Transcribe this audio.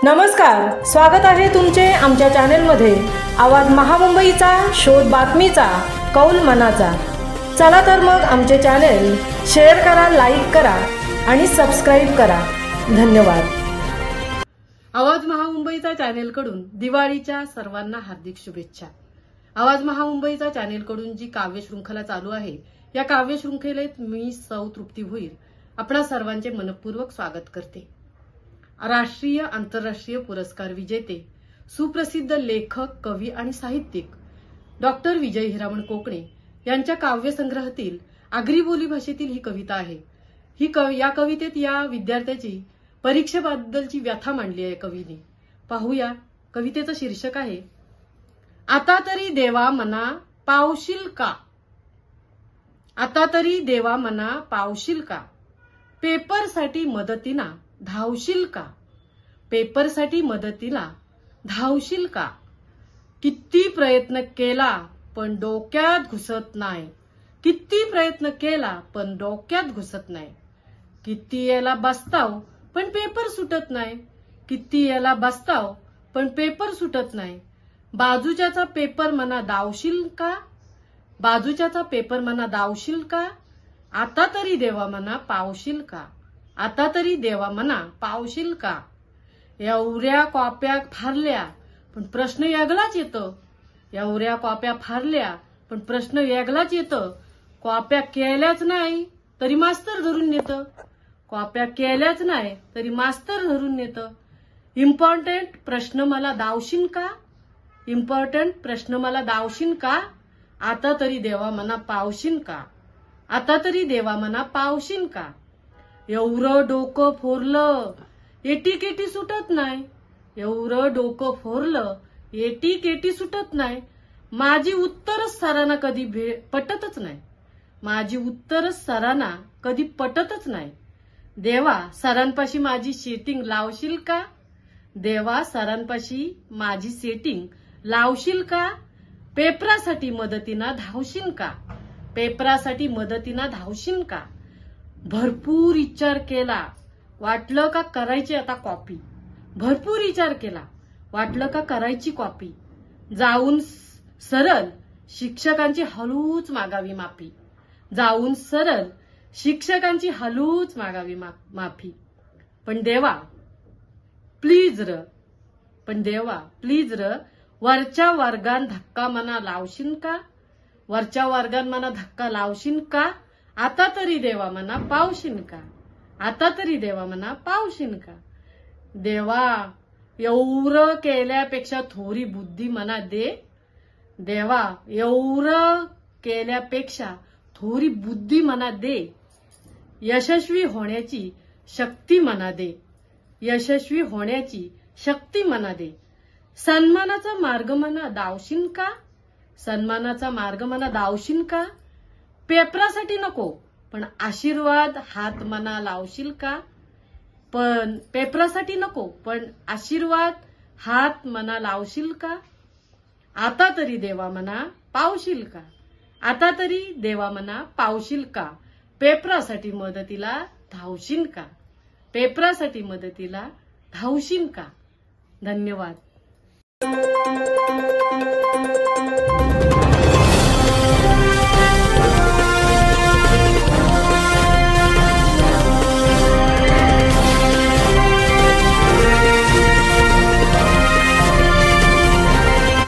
नमस्कार, स्वागत आहे तुमचे आमच्या चॅनेलमध्ये। आवाज महामुंबईचा, शोध बातमीचा, कौल मनाचा। चला तर मग आमचे चॅनेल शेअर करा, लाईक करा आणि सबस्क्राइब करा। धन्यवाद। आवाज महामुंबईचा चॅनेलकडून दिवाळीच्या सर्वांना हार्दिक शुभेच्छा। आवाज महामुंबईचा चॅनेलकडून जी काव्य शृंखला चालू आहे, या काव्य शृंखलेत मी सौ तृप्ती भोईर आपणा सर्वांचे मनपूर्वक स्वागत करते। राष्ट्रीय आंतरराष्ट्रीय पुरस्कार विजेते, सुप्रसिद्ध लेखक, कवी आणि साहित्यिक डॉक्टर विजय हिरामण कोकणे यांच्या काव्यसंग्रहातील आगरी बोली भाषेतील ही कविता आहे। या कवितेत या विद्यार्थ्याची परीक्षेबद्दलची व्यथा मांडली आहे कवीने। पाहूया, कवितेचं शीर्षक आहे आता तरी देवा मना पावशील का। आता तरी देवा मना पावशील का, पेपरसाठी मदतीना धावशील का। पेपरसाठी मदतीला धावशील का। किती प्रयत्न केला पण डोक्यात घुसत नाही। किती प्रयत्न केला पण डोक्यात घुसत नाही। किती याला बसताव पण पेपर सुटत नाही। किती याला बसताव पण पेपर सुटत नाही। बाजूच्याचा पेपर मना दावशील का। बाजूच्याचा पेपर मना दावशील का। आता तरी देवा मना पावशील का। आता तरी देवा मना पावशील का। एवढ्या कॉप्या फारल्या पण प्रश्न वेगळाच येतो। एवढ्या कॉप्या फारल्या पण प्रश्न वेगळाच येतो। कॉप्या केल्याच नाही तरी मास्तर धरून नेतं। कॉप्या केल्याच नाही तरी मास्तर धरून नेतं। इम्पॉर्टंट प्रश्न मला दावशील का। इम्पॉर्टंट प्रश्न मला दावशील का। आता तरी देवा मना पावशील का। आता तरी देवा मना पावशील का। एवढं डोकं फोरलं एटीकेटी सुटत नाही। एवढं डोकं फोरलं एटीकेटी सुटत नाही। माझी उत्तरच सरांना कधी पटतच नाही। माझी उत्तरच सरांना कधी पटतच नाही। देवा सरांपाशी माझी सेटिंग लावशील का। देवा सरांपाशी माझी सेटिंग लावशील का। पेपरासाठी मदतीना धावशील का। पेपरासाठी मदतीना धावशील का। भरपूर विचार केला, वाटलं का करायची आता कॉपी। भरपूर विचार केला, वाटलं का करायची कॉपी। जाऊन सरळ शिक्षकांची हळूच मागावी माफी। जाऊन सरळ शिक्षकांची हळूच मागावी माफी। पण देवा प्लीज र, पण देवा प्लीज र, वरच्या वर्गात धक्का मना लावशील का। वरच्या वर्गात मना धक्का लावशील का। आता तरी देवा मना पावशील का। आता तरी देवा मना पावशील का। देवा एवढं केल्यापेक्षा थोडी बुद्धी मना दे। देवा एवढं केल्यापेक्षा थोडी बुद्धी मना दे। यशस्वी होण्याची शक्ती मना दे। यशस्वी होण्याची शक्ती मना दे। सन्मानाचा मार्ग मना दावशील का। सन्मानाचा मार्ग मना दावशील का। पेपरासाठी नको पण आशीर्वाद हात मना लावशील का। पण पेपरासाठी नको पण आशीर्वाद हात मना लावशील का। आता तरी देवा मना पावशील का। आता तरी देवा मना पावशील का। पेपरासाठी मदतीला धावशील का। पेपरासाठी मदतीला धावशील का। धन्यवाद।